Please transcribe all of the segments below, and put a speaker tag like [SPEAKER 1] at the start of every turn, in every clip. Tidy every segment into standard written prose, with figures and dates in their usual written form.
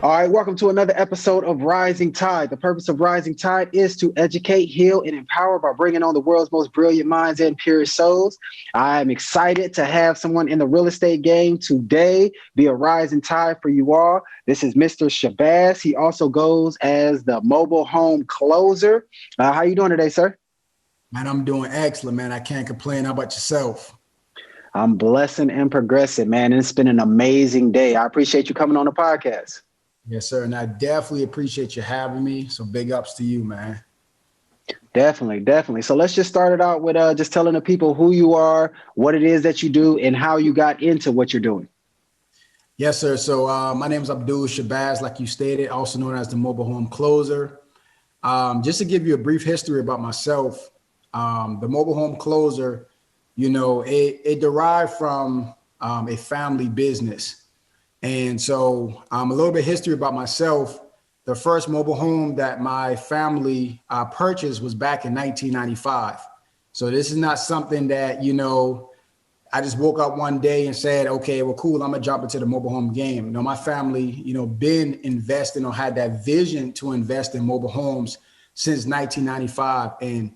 [SPEAKER 1] All right, welcome to another episode of Rising Tide. The purpose of Rising Tide is to educate, heal, and empower by bringing on the world's most brilliant minds and purest souls. I'm excited to have someone in the real estate game today be a rising tide for you all. This is Mr. Shabazz. He also goes as the mobile home closer. How you doing today, sir?
[SPEAKER 2] Man, I'm doing excellent, man. I can't complain. How about yourself?
[SPEAKER 1] I'm blessing and progressing, man. It's been an amazing day. I appreciate you coming on the podcast.
[SPEAKER 2] Yes, sir. And I definitely appreciate you having me. So big ups to you, man.
[SPEAKER 1] Definitely. So let's just start it out with just telling the people who you are, what it is that you do, and how you got into what you're doing.
[SPEAKER 2] Yes, sir. So my name is Abdul Shabazz, like you stated, also known as the mobile home closer. Just to give you a brief history about myself, the mobile home closer, it derived from a family business. And so a little bit of history about myself. The first mobile home that my family purchased was back in 1995. So this is not something that, I just woke up one day and said, okay, well, cool, I'm gonna jump into the mobile home game. My family, been investing or had that vision to invest in mobile homes since 1995. And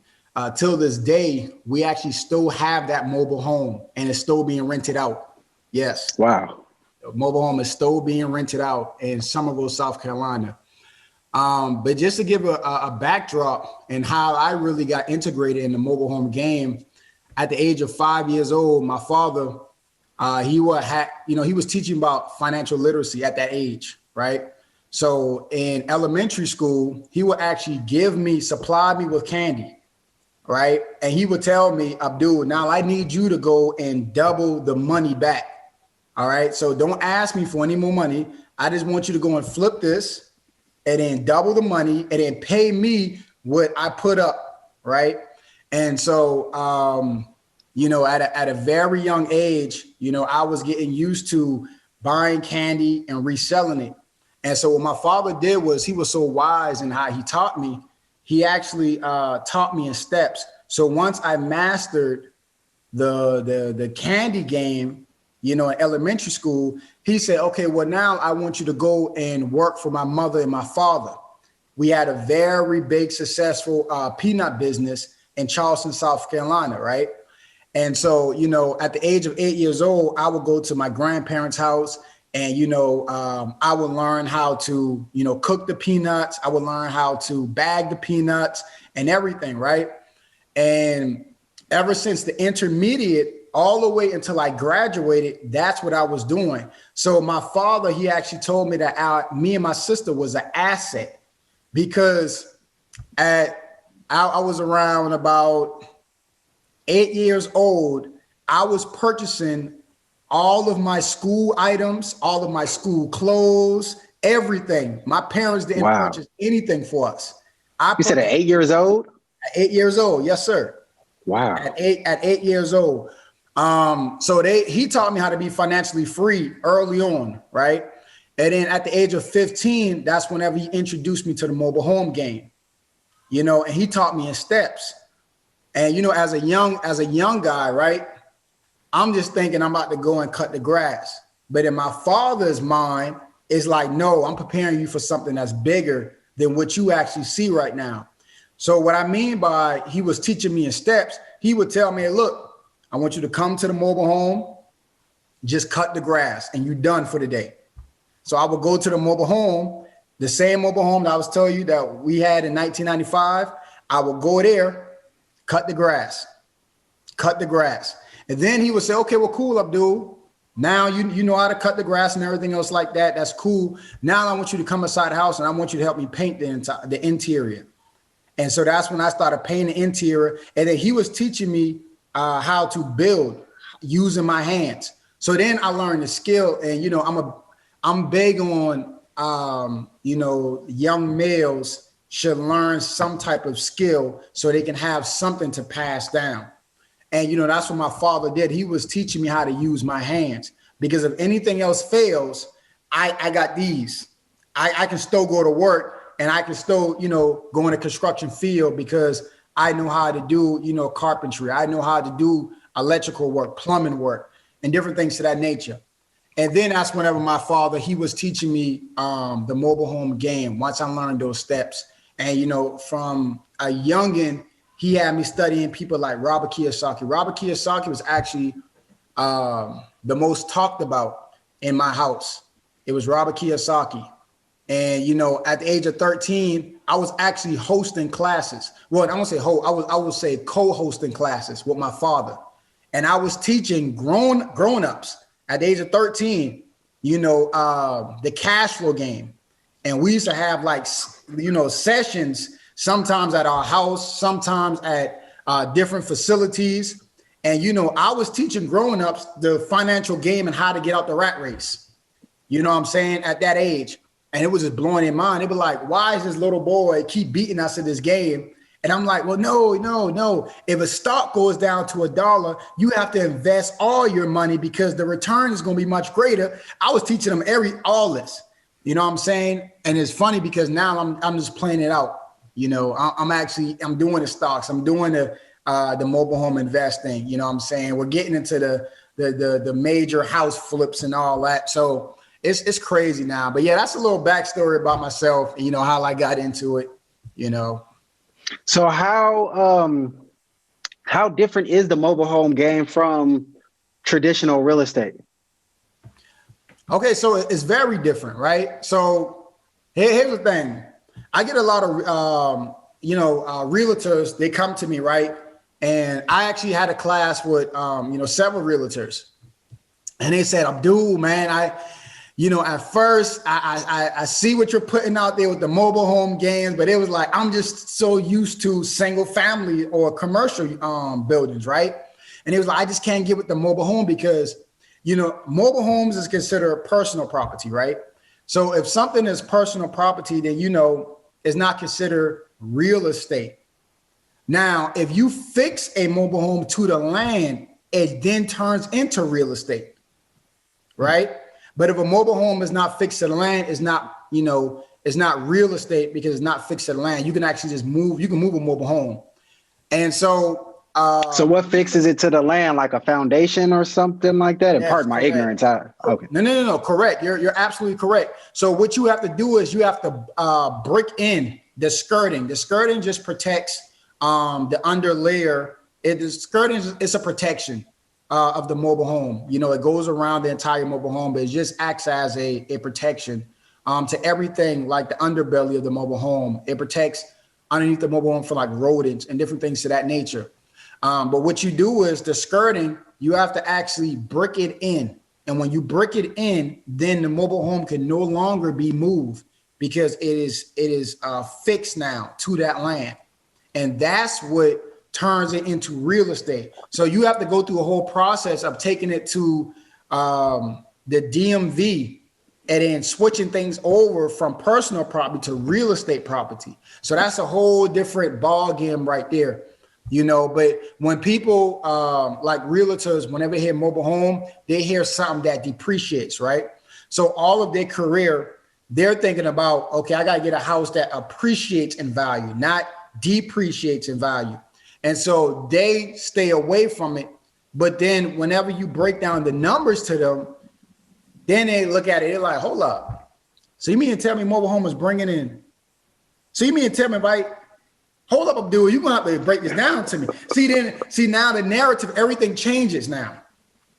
[SPEAKER 2] till this day, we actually still have that mobile home and it's still being rented out. Yes.
[SPEAKER 1] Wow.
[SPEAKER 2] Mobile home is still being rented out in Somerville, South Carolina. But just to give a backdrop and how I really got integrated in the mobile home game, at the age of 5 years old, my father, he was teaching about financial literacy at that age, right? So in elementary school, he would actually supply me with candy, right? And he would tell me, Abdul, now I need you to go and double the money back. All right. So don't ask me for any more money. I just want you to go and flip this and then double the money and then pay me what I put up. Right. And so, at a very young age, I was getting used to buying candy and reselling it. And so what my father did was he was so wise in how he taught me. He actually taught me in steps. So once I mastered the candy game, in elementary school, he said, okay, well, now I want you to go and work for my mother and my father. We had a very big, successful peanut business in Charleston, South Carolina, right? And so, at the age of 8 years old, I would go to my grandparents' house and, I would learn how to, cook the peanuts. I would learn how to bag the peanuts and everything, right? And ever since the intermediate, all the way until I graduated, that's what I was doing. So my father, he actually told me that me and my sister was an asset because I was around about 8 years old. I was purchasing all of my school items, all of my school clothes, everything. My parents didn't purchase anything for us.
[SPEAKER 1] You said at 8 years old?
[SPEAKER 2] At 8 years old, yes, sir.
[SPEAKER 1] Wow.
[SPEAKER 2] At eight years old. So he taught me how to be financially free early on, right? And then at the age of 15, that's whenever he introduced me to the mobile home game, and he taught me in steps. And, as a young guy, right, I'm just thinking I'm about to go and cut the grass. But in my father's mind, it's like, no, I'm preparing you for something that's bigger than what you actually see right now. So what I mean by he was teaching me in steps, he would tell me, look, I want you to come to the mobile home, just cut the grass and you're done for the day. So I would go to the mobile home, the same mobile home that I was telling you that we had in 1995. I would go there, cut the grass. And then he would say, okay, well, cool, Abdul. Now you know how to cut the grass and everything else like that. That's cool. Now I want you to come inside the house and I want you to help me paint the interior. And so that's when I started painting the interior. And then he was teaching me how to build using my hands. So then I learned the skill, and I'm big on young males should learn some type of skill so they can have something to pass down. And that's what my father did. He was teaching me how to use my hands, because if anything else fails, I got these. I can still go to work and I can still go in a construction field because I know how to do, carpentry. I know how to do electrical work, plumbing work, and different things to that nature. And then that's whenever my father, he was teaching me the mobile home game. Once I learned those steps, and from a youngin, he had me studying people like Robert Kiyosaki. Robert Kiyosaki was actually the most talked about in my house. It was Robert Kiyosaki. And, at the age of 13, I was actually hosting classes. Well, I won't say I would say co-hosting classes with my father. And I was teaching grown-ups at the age of 13, the cash flow game. And we used to have sessions, sometimes at our house, sometimes at different facilities. And, I was teaching grown-ups the financial game and how to get out the rat race. You know what I'm saying? At that age. And it was just blowing their mind. They'd be like, why is this little boy keep beating us at this game? And I'm like, well, no. If a stock goes down to $1, you have to invest all your money because the return is going to be much greater. I was teaching them all this, you know what I'm saying? And it's funny because now I'm just playing it out. I'm doing the stocks. I'm doing the mobile home investing. You know what I'm saying? We're getting into the major house flips and all that. So it's crazy now. But yeah, that's a little backstory about myself, how I got into it,
[SPEAKER 1] So how different is the mobile home game from traditional real estate?
[SPEAKER 2] Okay, so it's very different, right? So here's the thing. I get a lot of, realtors, they come to me, right? And I actually had a class with, several realtors. And they said, Abdul, man, at first I see what you're putting out there with the mobile home games, but it was like, I'm just so used to single family or commercial buildings, right? And it was like, I just can't get with the mobile home because, mobile homes is considered personal property, right? So if something is personal property, then, it's not considered real estate. Now, if you fix a mobile home to the land, it then turns into real estate, right? But if a mobile home is not fixed to the land, it's not real estate because it's not fixed to the land. You can actually just move. You can move a mobile home. And so.
[SPEAKER 1] So what fixes it to the land, like a foundation or something like that? And pardon my ignorance. Okay.
[SPEAKER 2] No. Correct. You're absolutely correct. So what you have to do is you have to brick in the skirting. The skirting just protects the under layer. The skirting is a protection of the mobile home. It goes around the entire mobile home, but it just acts as a protection to everything like the underbelly of the mobile home. It protects underneath the mobile home for like rodents and different things to that nature. But what you do is the skirting, you have to actually brick it in. And when you brick it in, then the mobile home can no longer be moved because it is fixed now to that land. And that's what turns it into real estate. So you have to go through a whole process of taking it to the DMV and then switching things over from personal property to real estate property. So that's a whole different ball game right there. But when people like realtors, whenever they hear mobile home, they hear something that depreciates, right? So all of their career, they're thinking about, okay, I got to get a house that appreciates in value, not depreciates in value. And so they stay away from it. But then whenever you break down the numbers to them, then they look at it, they're like, hold up. So you mean to tell me mobile home is bringing in? So you mean to tell me, right? Hold up, Abdul, you're going to have to break this down to me. See, now the narrative, everything changes now.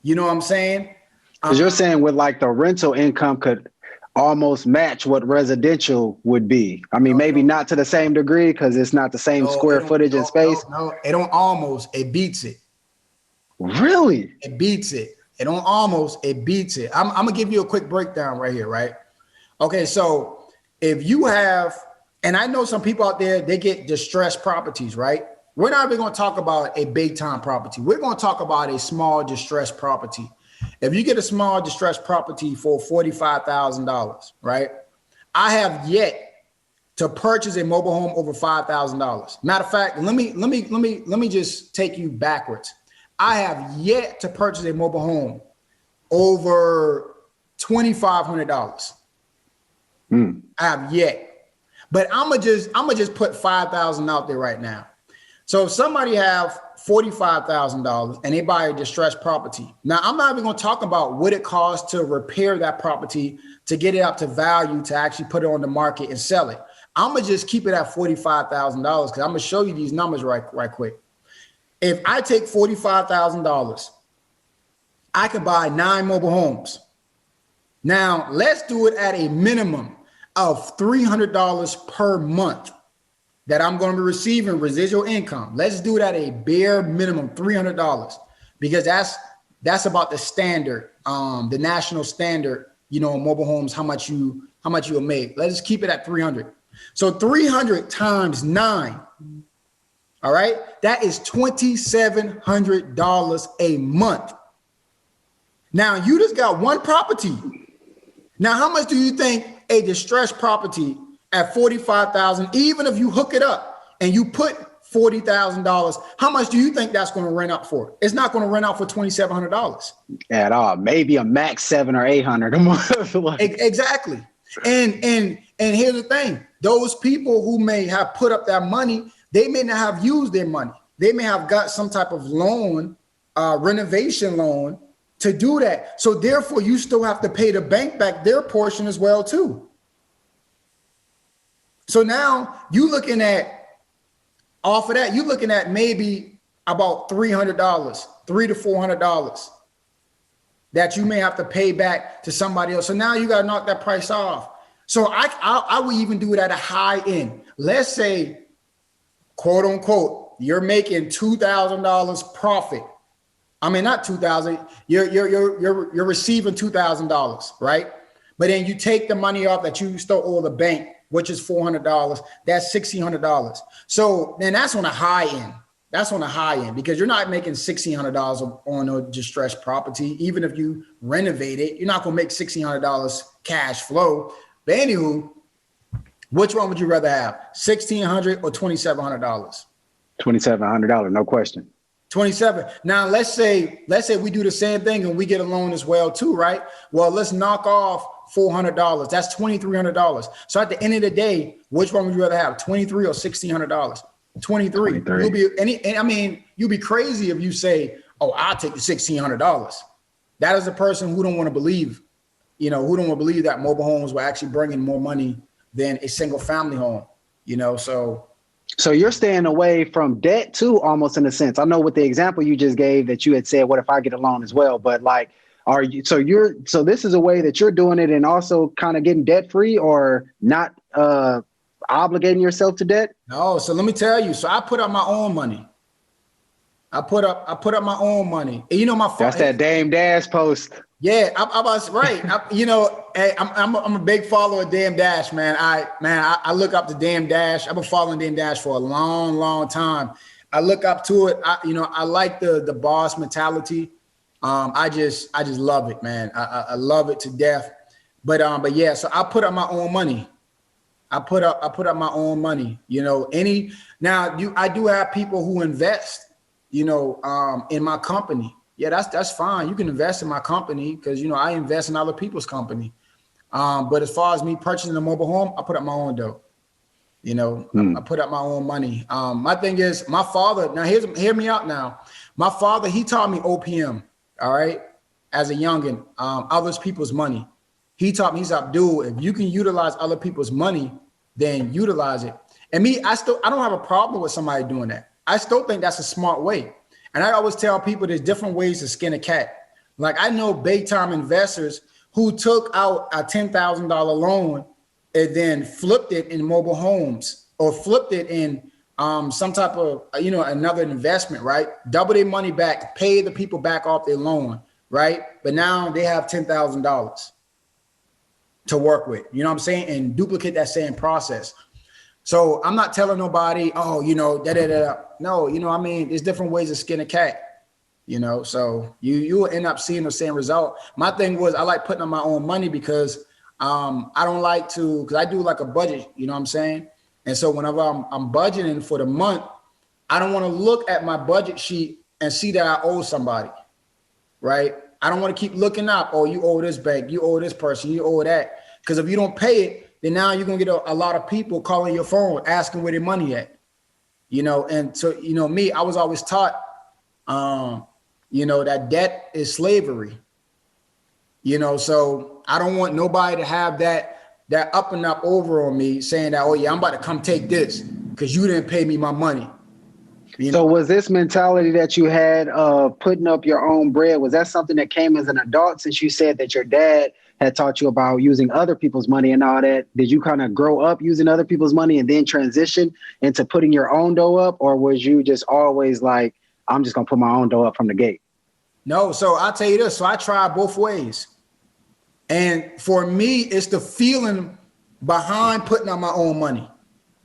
[SPEAKER 2] You know what I'm saying?
[SPEAKER 1] Because you're saying with like the rental income could almost match what residential would be. I mean, maybe not to the same degree because it's not the same square footage and space.
[SPEAKER 2] No, it don't almost, it beats it.
[SPEAKER 1] Really?
[SPEAKER 2] It beats it. It don't almost, it beats it. I'm going to give you a quick breakdown right here, right? Okay, so if you have, and I know some people out there, they get distressed properties, right? We're not even going to talk about a big time property. We're going to talk about a small distressed property. If you get a small distressed property for $45,000, right? I have yet to purchase a mobile home over $5,000. Matter of fact, let me just take you backwards. I have yet to purchase a mobile home over $2,500. I have yet. But I'm gonna just put 5,000 out there right now. So if somebody have $45,000 and they buy a distressed property. Now, I'm not even going to talk about what it costs to repair that property, to get it up to value, to actually put it on the market and sell it. I'm going to just keep it at $45,000 because I'm going to show you these numbers right quick. If I take $45,000, I could buy 9 mobile homes. Now, let's do it at a minimum of $300 per month that I'm going to be receiving residual income. Let's do it at a bare minimum, $300, because that's about the standard, the national standard, mobile homes, how much you'll make. Let's just keep it at 300. So 300 times 9, all right, that is $2,700 a month. Now you just got one property. Now, how much do you think a distressed property at $45,000, even if you hook it up and you put $40,000, how much do you think that's going to rent out for? It's not going to rent out for $2,700
[SPEAKER 1] at all. Maybe a max $700 or $800 a month.
[SPEAKER 2] Exactly. And here's the thing: those people who may have put up that money, they may not have used their money. They may have got some type of loan, renovation loan, to do that. So therefore, you still have to pay the bank back their portion as well too. So now you looking at, off of that, you're looking at maybe about $300, $300 to $400 that you may have to pay back to somebody else. So now you got to knock that price off. So I would even do it at a high end. Let's say, quote unquote, you're making $2,000 profit. I mean, not 2,000. You're receiving $2,000, right? But then you take the money off that you still owe the bank, which is $400. That's $1,600. So then that's on a high end. That's on a high end because you're not making $1,600 on a distressed property. Even if you renovate it, you're not going to make $1,600 cash flow. But anywho, which one would you rather have, $1,600 or $2,700?
[SPEAKER 1] $2,700, no question.
[SPEAKER 2] 27. Now let's say we do the same thing and we get a loan as well too, right? Well, let's knock off $400. That's $2,300. So at the end of the day, which one would you rather have, $23 or $1,600? 23. You'll be crazy if you say, "Oh, I'll take the $1,600." That is a person who don't want to believe, who don't want to believe that mobile homes will actually bring in more money than a single family home, So
[SPEAKER 1] you're staying away from debt too, almost in a sense. I know with the example you just gave that you had said, what if I get a loan as well? But like, so this is a way that you're doing it and also kind of getting debt free or not obligating yourself to debt?
[SPEAKER 2] No. So let me tell you. So I put up my own money. I put up my own money. And my
[SPEAKER 1] that's that Dame Dash post.
[SPEAKER 2] Yeah, I was right. I'm a big follower of Dame Dash, man. I look up to Dame Dash. I've been following Dame Dash for a long, long time. I look up to it. I like the boss mentality. I just love it, man. I love it to death. But yeah, so I put up my own money. I put up my own money. I do have people who invest, in my company. Yeah, that's fine. You can invest in my company because, I invest in other people's company. But as far as me purchasing a mobile home, I put up my own dough. I put up my own money. My thing is my father. Now, hear me out now. My father, he taught me OPM. All right. As a youngin, other people's money. He taught me, he's like, dude, if you can utilize other people's money, then utilize it. And I don't have a problem with somebody doing that. I still think that's a smart way. And I always tell people there's different ways to skin a cat. Like I know big time investors who took out a $10,000 loan and then flipped it in mobile homes or flipped it in some type of, another investment, right? Double their money back, pay the people back off their loan, right? But now they have $10,000 to work with, you know what I'm saying? And duplicate that same process. So I'm not telling nobody, No, there's different ways to skin a cat, so you will end up seeing the same result. My thing was I like putting up my own money because I don't like to, because I do like a budget, you know what I'm saying? And so whenever I'm budgeting for the month, I don't want to look at my budget sheet and see that I owe somebody, right? I don't want to keep looking up, you owe this bank, you owe this person, you owe that. Because if you don't pay it, then now you're going to get a lot of people calling your phone asking where their money at. you know, and so, you know, me, I was always taught, you know, that debt is slavery, you know, so I don't want nobody to have that up and up over on me saying that, oh yeah, I'm about to come take this because you didn't pay me my money.
[SPEAKER 1] So was this mentality that you had of putting up your own bread, was that something that came as an adult, since you said that your dad had taught you about using other people's money and all that? Did you kind of grow up using other people's money and then transition into putting your own dough up? Or was you just always like, I'm just going to put my own dough up from the gate?
[SPEAKER 2] No, so I'll tell you this. So I tried both ways. And for me, it's the feeling behind putting out my own money.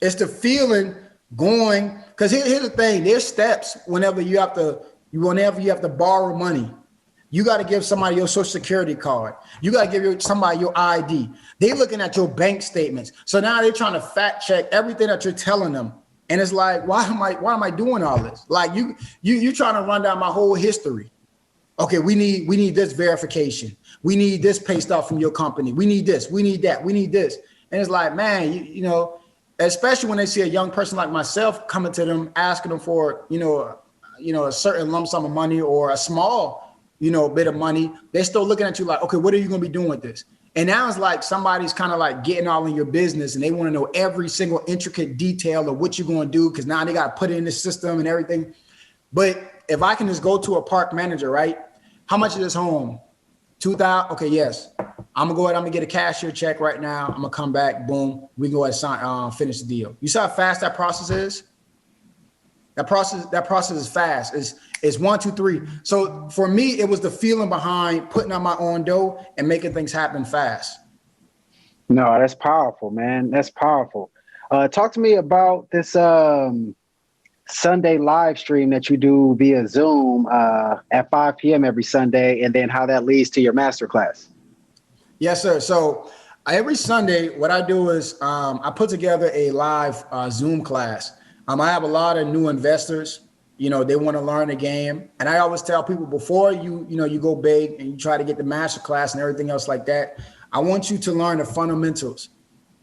[SPEAKER 2] It's the feeling going, because here's the thing, there's steps whenever you have to borrow money. You got to give somebody your social security card. You got to give somebody your ID. They're looking at your bank statements. So now they're trying to fact check everything that you're telling them. And it's like, why am I doing all this? Like you trying to run down my whole history. Okay, we need this verification. We need this pay stub from your company. We need this, we need that, we need this. And it's like, man, you know, especially when they see a young person like myself coming to them, asking them for, you know, a certain lump sum of money or a small, you know, bit of money, they're still looking at you like, okay, what are you going to be doing with this? And now it's like somebody's kind of like getting all in your business and they want to know every single intricate detail of what you're going to do, because now they got to put it in the system and everything. But if I can just go to a park manager, right? How much is this home? $2,000? Okay, yes. I'm gonna go ahead. I'm gonna get a cashier check right now. I'm gonna come back. Boom. We can go ahead and finish the deal. You see how fast that process is? That process is fast. It's 1, 2, 3. So for me, it was the feeling behind putting on my own dough and making things happen fast.
[SPEAKER 1] No, that's powerful, man. That's powerful. Talk to me about this Sunday live stream that you do via Zoom at 5 p.m. every Sunday, and then how that leads to your masterclass.
[SPEAKER 2] Yes, sir. So every Sunday, what I do is I put together a live Zoom class. I have a lot of new investors. You know, they want to learn the game. And I always tell people before you go big and you try to get the masterclass and everything else like that, I want you to learn the fundamentals.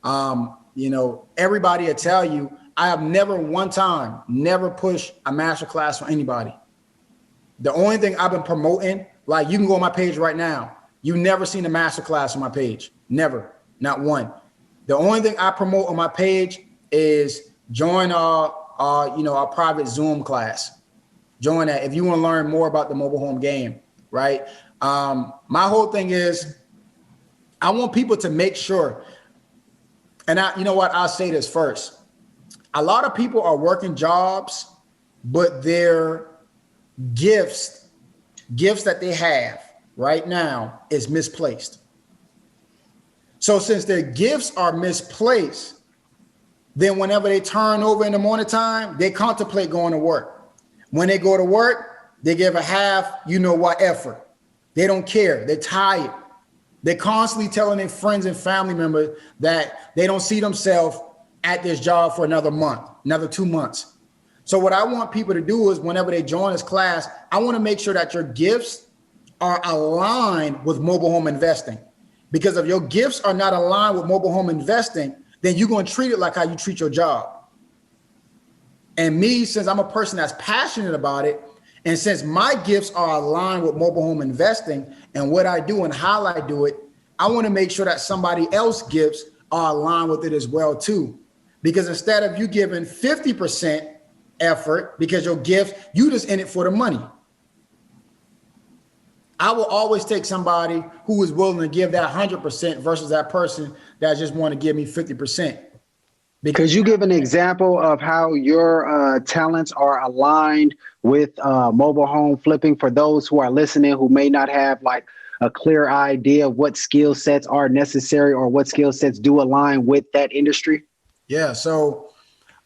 [SPEAKER 2] You know, everybody will tell you, I have never pushed a masterclass for anybody. The only thing I've been promoting, like you can go on my page right now. You've never seen a masterclass on my page. Never, not one. The only thing I promote on my page is join our private Zoom class. Join that if you want to learn more about the mobile home game, right? My whole thing is I want people to make sure, and I'll say this first. A lot of people are working jobs, but their gifts that they have right now is misplaced. So since their gifts are misplaced, then whenever they turn over in the morning time, they contemplate going to work. When they go to work, they give a half, effort. They don't care. They're tired. They're constantly telling their friends and family members that they don't see themselves at this job for another month, another 2 months. So what I want people to do is whenever they join this class, I want to make sure that your gifts are aligned with mobile home investing. Because if your gifts are not aligned with mobile home investing, then you're going to treat it like how you treat your job. And me, since I'm a person that's passionate about it, and since my gifts are aligned with mobile home investing and what I do and how I do it, I want to make sure that somebody else's gifts are aligned with it as well too. Because instead of you giving 50% effort because your gift, you just in it for the money. I will always take somebody who is willing to give that 100% versus that person that just want to give me 50%.
[SPEAKER 1] Because you give an example of how your talents are aligned with mobile home flipping for those who are listening who may not have like a clear idea of what skill sets are necessary or what skill sets do align with that industry? Yeah. So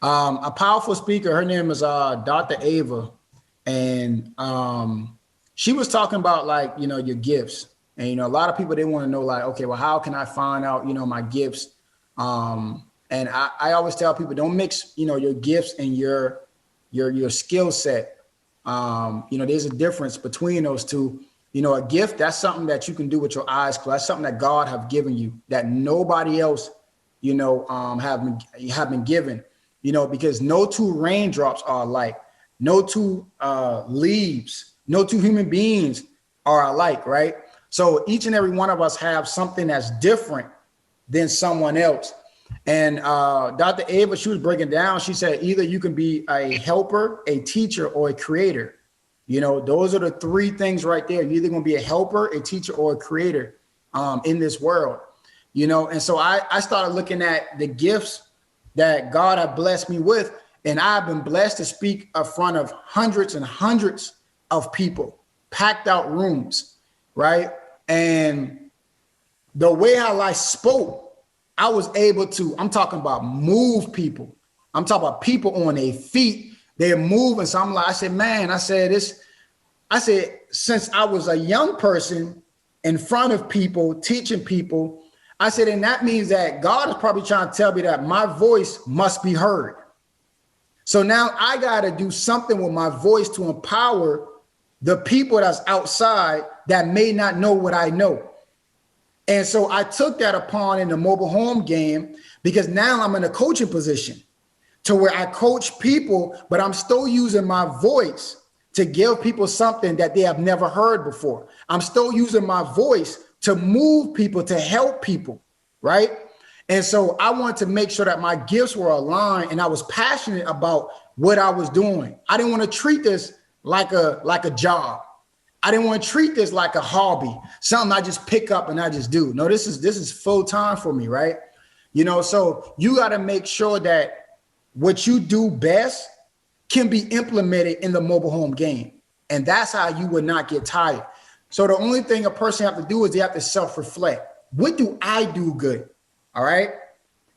[SPEAKER 1] a powerful speaker, her name is Dr. Ava. And she was talking about like, your gifts. And, a lot of people, they want to know like, okay, well, how can I find out, my gifts? And I always tell people, don't mix, your gifts and your skill set. There's a difference between those two. A gift, that's something that you can do with your eyes closed. That's something that God have given you that nobody else, have been given.
[SPEAKER 2] because no two raindrops are alike. No two leaves, no two human beings are alike, right? So each and every one of us have something that's different than someone else. And Dr. Ava, she was breaking down, she said, either you can be a helper, a teacher, or a creator. Those are the three things right there. You're either going to be a helper, a teacher, or a creator in this world. And so I started looking at the gifts that God had blessed me with. And I've been blessed to speak in front of hundreds and hundreds of people, packed out rooms, right? And the way how I spoke, I was able to, I'm talking about move people. I'm talking about people on their feet. They're moving. So I said, since I was a young person in front of people, teaching people, I said, and that means that God is probably trying to tell me that my voice must be heard. So now I got to do something with my voice to empower the people that's outside that may not know what I know. And so I took that upon in the mobile home game, because now I'm in a coaching position to where I coach people, but I'm still using my voice to give people something that they have never heard before. I'm still using my voice to move people, to help people, right? And so I wanted to make sure that my gifts were aligned, and I was passionate about what I was doing. I didn't want to treat this like a job. I didn't want to treat this like a hobby, something I just pick up and I just do. No, this is full time for me, right? So you got to make sure that what you do best can be implemented in the mobile home game. And that's how you would not get tired. So the only thing a person have to do is they have to self-reflect. What do I do good? All right.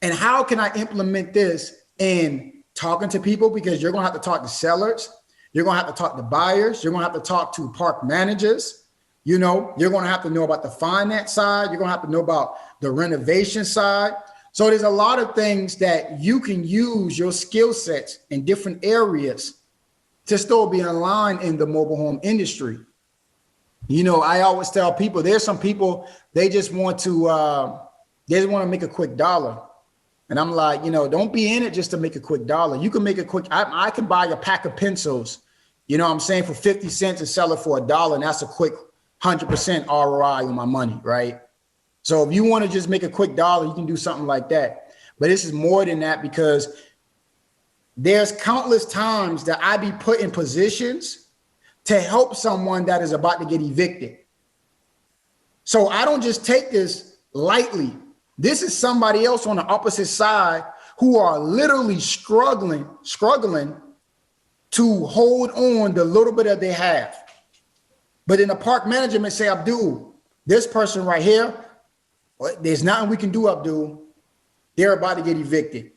[SPEAKER 2] And how can I implement this in talking to people? Because you're going to have to talk to sellers. You're going to have to talk to buyers. You're going to have to talk to park managers. You're going to have to know about the finance side. You're going to have to know about the renovation side. So there's a lot of things that you can use your skill sets in different areas to still be in line in the mobile home industry. I always tell people, there's some people, they just want to make a quick dollar. And I'm like, don't be in it just to make a quick dollar. You can make a quick, I can buy a pack of pencils, for 50 cents and sell it for $1. And that's a quick 100% ROI on my money, right? So if you want to just make a quick dollar, you can do something like that. But this is more than that, because there's countless times that I be put in positions to help someone that is about to get evicted. So I don't just take this lightly. This is somebody else on the opposite side who are literally struggling to hold on the little bit that they have. But in the park management say, Abdul, this person right here, there's nothing we can do, Abdul. They're about to get evicted.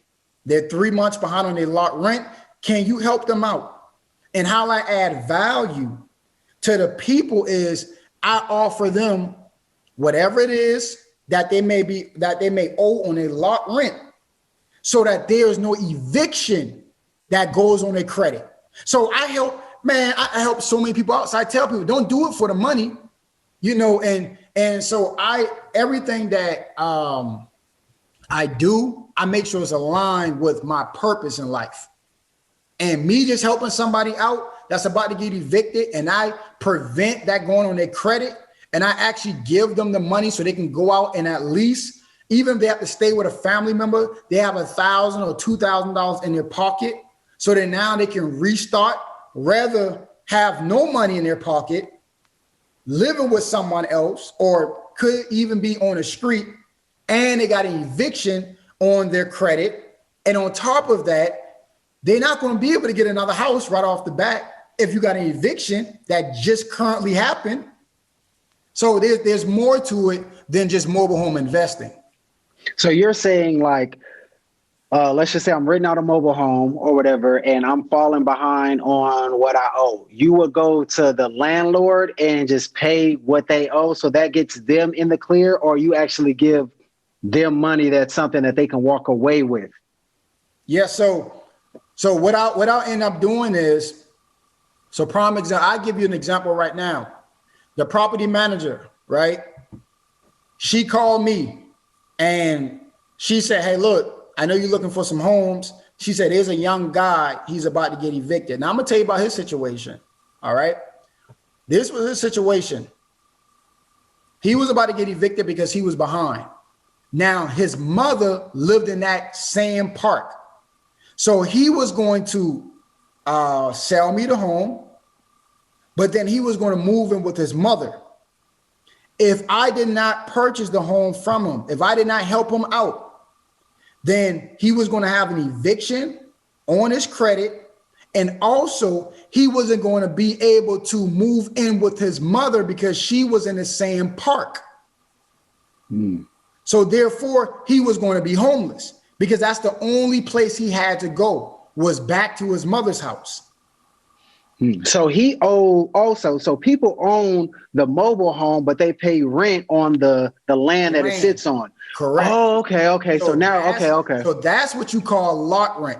[SPEAKER 2] They're 3 months behind on their lot rent. Can you help them out? And how I add value to the people is I offer them whatever it is that they may owe on their lot rent, so that there's no eviction that goes on their credit. So I help so many people out. So I tell people, don't do it for the money, and so everything that I do, I make sure it's aligned with my purpose in life. And me just helping somebody out that's about to get evicted, and I prevent that going on their credit, and I actually give them the money so they can go out and at least, even if they have to stay with a family member, they have $1,000 or $2,000 in their pocket, so that now they can restart, rather have no money in their pocket, living with someone else, or could even be on the street, and they got an eviction on their credit. And on top of that, they're not going to be able to get another house right off the bat if you got an eviction that just currently happened. So there's more to it than just mobile home investing.
[SPEAKER 1] So you're saying, like, let's just say I'm renting out a mobile home or whatever, and I'm falling behind on what I owe. You would go to the landlord and just pay what they owe, so that gets them in the clear, or you actually give them money that's something that they can walk away with?
[SPEAKER 2] Yeah. So what I'll end up doing is, so prime example, I'll give you an example right now. The property manager, right? She called me and she said, hey, look, I know you're looking for some homes. she said, there's a young guy, he's about to get evicted. Now I'm gonna tell you about his situation. All right. This was his situation. He was about to get evicted because he was behind. Now his mother lived in that same park. So he was going to sell me the home, but then he was going to move in with his mother. If I did not purchase the home from him, if I did not help him out, then he was going to have an eviction on his credit. And also he wasn't going to be able to move in with his mother because she was in the same park. So therefore he was going to be homeless because that's the only place he had to go was back to his mother's house.
[SPEAKER 1] So he also, so people own the mobile home, but they pay rent on the land that it sits on.
[SPEAKER 2] Correct.
[SPEAKER 1] Oh, okay. So now, okay.
[SPEAKER 2] So that's what you call lot rent.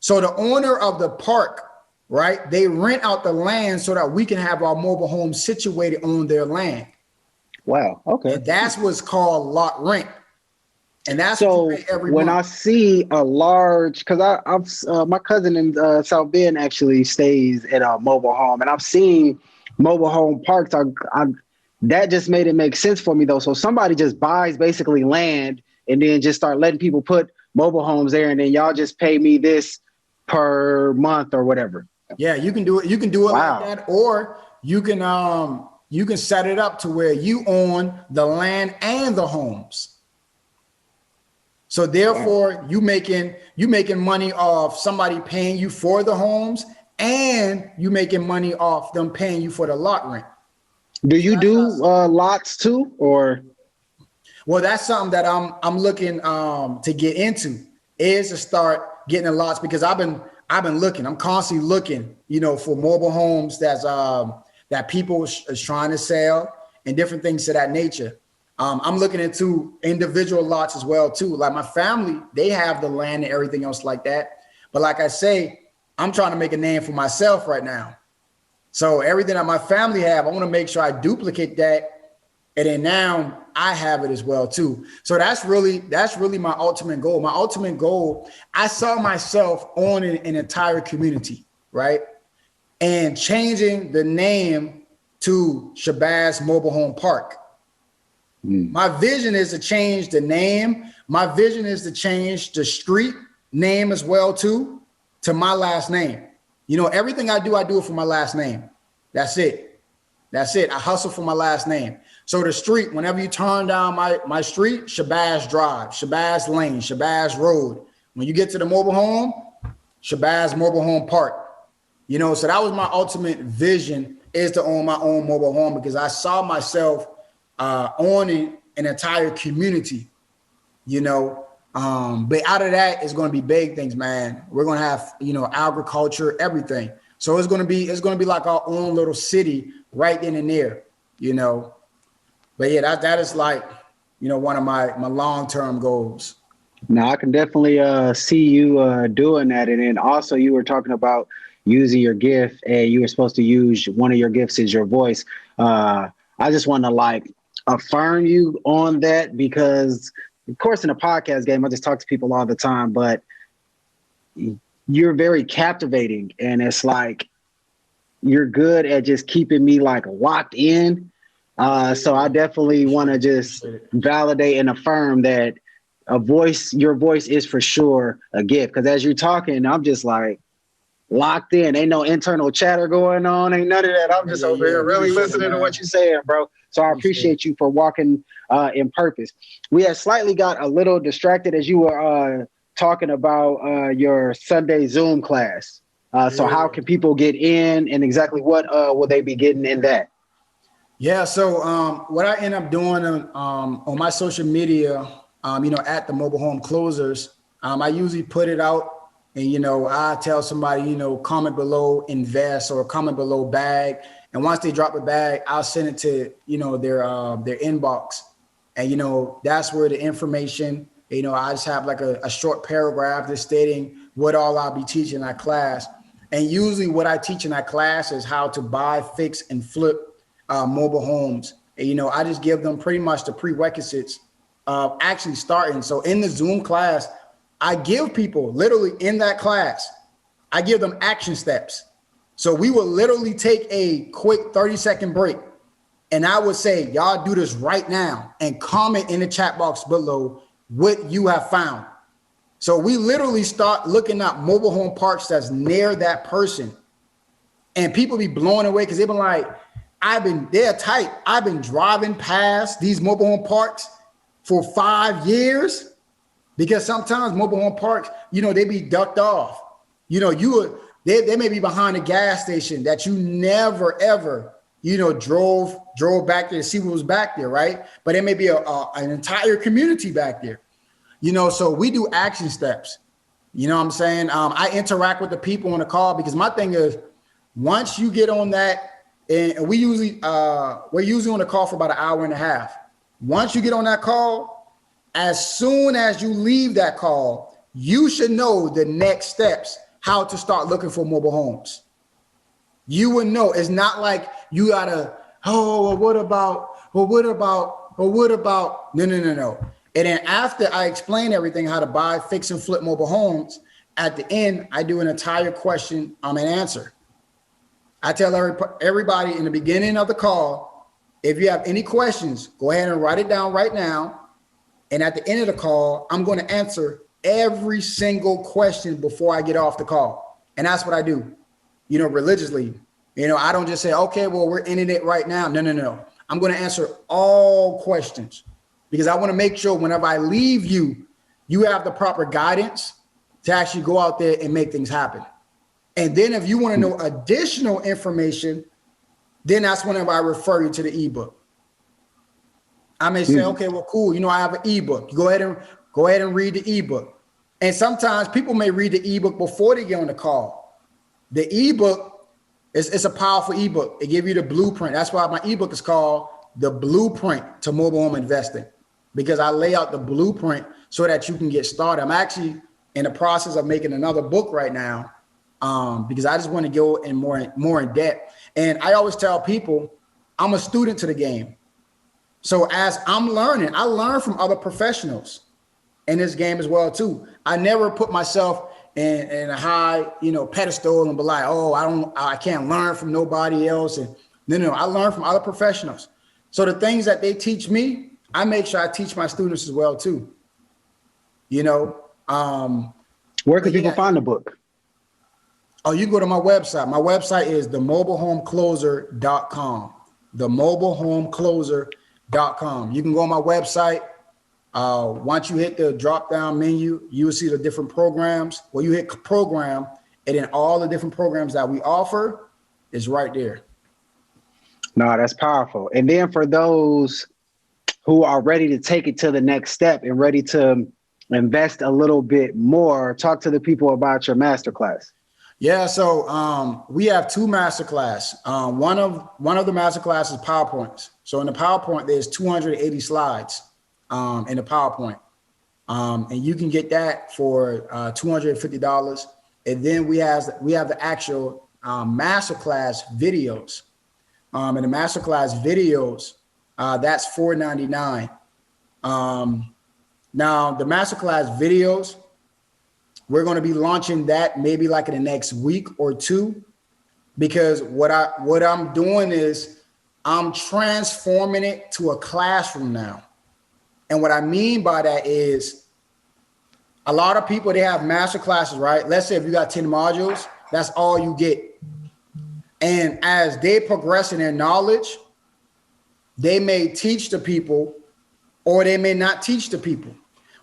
[SPEAKER 2] So the owner of the park, right? They rent out the land so that we can have our mobile home situated on their land.
[SPEAKER 1] Wow. Okay.
[SPEAKER 2] And that's what's called lot rent. And that's
[SPEAKER 1] so
[SPEAKER 2] what you pay every
[SPEAKER 1] when
[SPEAKER 2] month.
[SPEAKER 1] I see a large, because I've my cousin in South Bend actually stays at a mobile home, and I've seen mobile home parks. That just made it make sense for me though. So somebody just buys basically land and then just start letting people put mobile homes there, and then y'all just pay me this per month or whatever.
[SPEAKER 2] Yeah, you can do it. You can do it
[SPEAKER 1] Wow.
[SPEAKER 2] like that, or you can set it up to where you own the land and the homes. So therefore, you making money off somebody paying you for the homes, and you making money off them paying you for the lot rent.
[SPEAKER 1] Do you do lots too, or?
[SPEAKER 2] Well, that's something that I'm looking to get into, is to start getting the lots, because I've been looking. I'm constantly looking, for mobile homes that people is trying to sell and different things of that nature. I'm looking into individual lots as well too. Like my family, they have the land and everything else like that. But like I say, I'm trying to make a name for myself right now. So everything that my family have, I want to make sure I duplicate that. And then now I have it as well too. So that's really my ultimate goal. My ultimate goal, I saw myself owning an entire community, right? And changing the name to Shabazz Mobile Home Park. My vision is to change the name. My vision is to change the street name as well too, to my last name. Everything I do it for my last name. That's it. I hustle for my last name. So the street, whenever you turn down my street, Shabazz Drive, Shabazz Lane, Shabazz Road. When you get to the mobile home, Shabazz Mobile Home Park. So that was my ultimate vision, is to own my own mobile home, because I saw myself owning an entire community, but out of that is going to be big things, man. We're going to have, agriculture, everything. So it's going to be like our own little city right then and there, But yeah, that is like, one of my long-term goals.
[SPEAKER 1] Now I can definitely see you doing that. And then also you were talking about using your gift, and you were supposed to use one of your gifts is your voice. I just want to affirm you on that, because of course in a podcast game, I just talk to people all the time, but you're very captivating, and it's like, you're good at just keeping me locked in. So I definitely want to just validate and affirm that your voice is for sure a gift. Because as you're talking, I'm just locked in. Ain't no internal chatter going on. Ain't none of that. I'm just over here really listening to what you're saying, bro. So I appreciate you for walking in purpose. We had slightly got a little distracted as you were talking about your Sunday Zoom class. So how can people get in, and exactly what will they be getting in that?
[SPEAKER 2] Yeah. So what I end up doing on my social media, at the Mobile Home Closers, I usually put it out, and, I tell somebody, comment below invest, or comment below bag. And once they drop a bag, I'll send it to, their inbox. And, that's where the information, I just have a short paragraph just stating what all I'll be teaching in that class. And usually what I teach in that class is how to buy, fix, and flip mobile homes. And, I just give them pretty much the prerequisites of actually starting. So in the Zoom class, I give people literally in that class, I give them action steps. So we will literally take a quick 30-second break. And I would say, y'all do this right now and comment in the chat box below what you have found. So we literally start looking at mobile home parks that's near that person. And people be blown away because they've been like, they're tight. I've been driving past these mobile home parks for 5 years, because sometimes mobile home parks, they be ducked off. They may be behind a gas station that you never, ever, drove back there to see what was back there, right? But there may be an entire community back there, so we do action steps. You know what I'm saying? I interact with the people on the call, because my thing is, once you get on that, and we're usually on the call for about an hour and a half. Once you get on that call, as soon as you leave that call, you should know the next steps, how to start looking for mobile homes. You would know. It's not like you gotta, what about? No. And then after I explain everything, how to buy, fix, and flip mobile homes, at the end, I do an entire question and answer. I tell everybody in the beginning of the call, if you have any questions, go ahead and write it down right now. And at the end of the call, I'm going to answer every single question before I get off the call. And that's what I do, religiously. I don't just say, okay, well, we're ending it right now. No. I'm going to answer all questions, because I want to make sure whenever I leave you, you have the proper guidance to actually go out there and make things happen. And then if you want to know additional information, then that's whenever I refer you to the ebook. I may say, okay, well, cool. I have an ebook. Go ahead and read the ebook. And sometimes people may read the ebook before they get on the call. The ebook it's a powerful ebook. It gives you the blueprint. That's why my ebook is called The Blueprint to Mobile Home Investing, because I lay out the blueprint so that you can get started. I'm actually in the process of making another book right now, because I just want to go in more in depth. And I always tell people, I'm a student to the game. So as I'm learning, I learn from other professionals in this game as well too. I never put myself in a high, pedestal and be like, I can't learn from nobody else. And no, I learn from other professionals. So the things that they teach me, I make sure I teach my students as well too. Where
[SPEAKER 1] can people find the book?
[SPEAKER 2] Oh, you go to my website. My website is themobilehomecloser.com. Themobilehomecloser.com. You can go on my website. Once you hit the drop down menu, you will see the different programs. Well, you hit program, and then all the different programs that we offer is right there.
[SPEAKER 1] No, that's powerful. And then for those who are ready to take it to the next step and ready to invest a little bit more, talk to the people about your masterclass.
[SPEAKER 2] Yeah, so we have two masterclass. One of the masterclass is PowerPoints. So in the PowerPoint, there's 280 slides in the PowerPoint, and you can get that for $250. And then we have the actual masterclass videos. And the masterclass videos, that's $499. Now the masterclass videos, we're going to be launching that maybe like in the next week or two, because what I'm doing is I'm transforming it to a classroom now. And what I mean by that is a lot of people, they have master classes, right? Let's say if you got 10 modules, that's all you get. And as they progress in their knowledge, they may teach the people or they may not teach the people.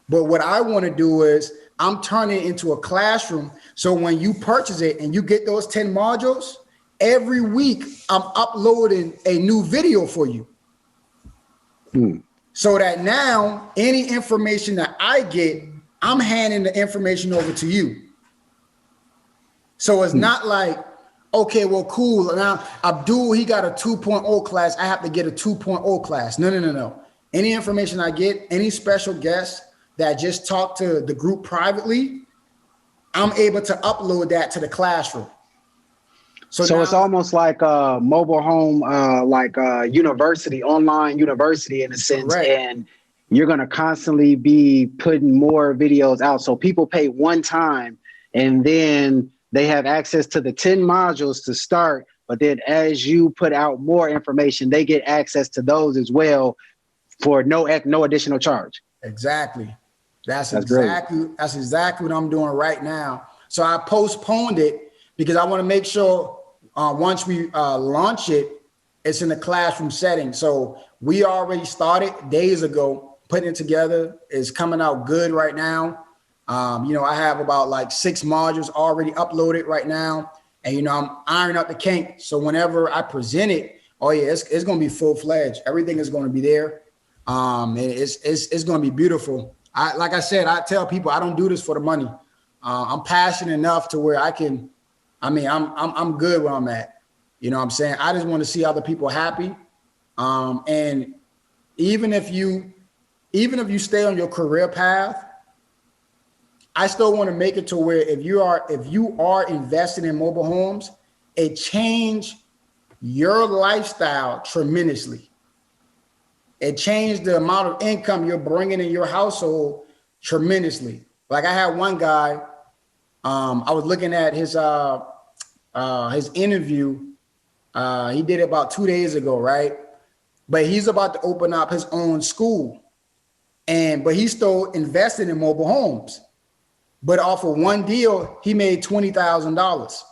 [SPEAKER 2] But what I want to do is I'm turning it into a classroom. So when you purchase it and you get those 10 modules, every week I'm uploading a new video for you. So that now any information that I get, I'm handing the information over to you. So it's not like, okay, well, cool. Now Abdul, he got a 2.0 class. I have to get a 2.0 class. No. Any information I get, any special guest that just talk to the group privately, I'm able to upload that to the classroom. So now,
[SPEAKER 1] it's almost like a mobile home, university, online university in a sense.
[SPEAKER 2] Correct.
[SPEAKER 1] And you're going to constantly be putting more videos out. So people pay one time and then they have access to the 10 modules to start. But then as you put out more information, they get access to those as well for no additional charge.
[SPEAKER 2] Exactly. That's exactly what I'm doing right now. So I postponed it because I want to make sure once we launch it, it's in the classroom setting. So we already started days ago putting it together. It's coming out good right now. I have about like 6 modules already uploaded right now. And, I'm ironing out the kink. So whenever I present it, it's going to be full-fledged. Everything is going to be there. And it's going to be beautiful. Like I said, I tell people I don't do this for the money. I'm passionate enough to where I'm good where I'm at. You know what I'm saying? I just want to see other people happy. And even if you stay on your career path, I still want to make it to where if you are investing in mobile homes, it changed your lifestyle tremendously. It changed the amount of income you're bringing in your household tremendously. Like I had one guy, I was looking at his interview. He did it about 2 days ago, right? But he's about to open up his own school, but he's still invested in mobile homes. But off of one deal, he made $20,000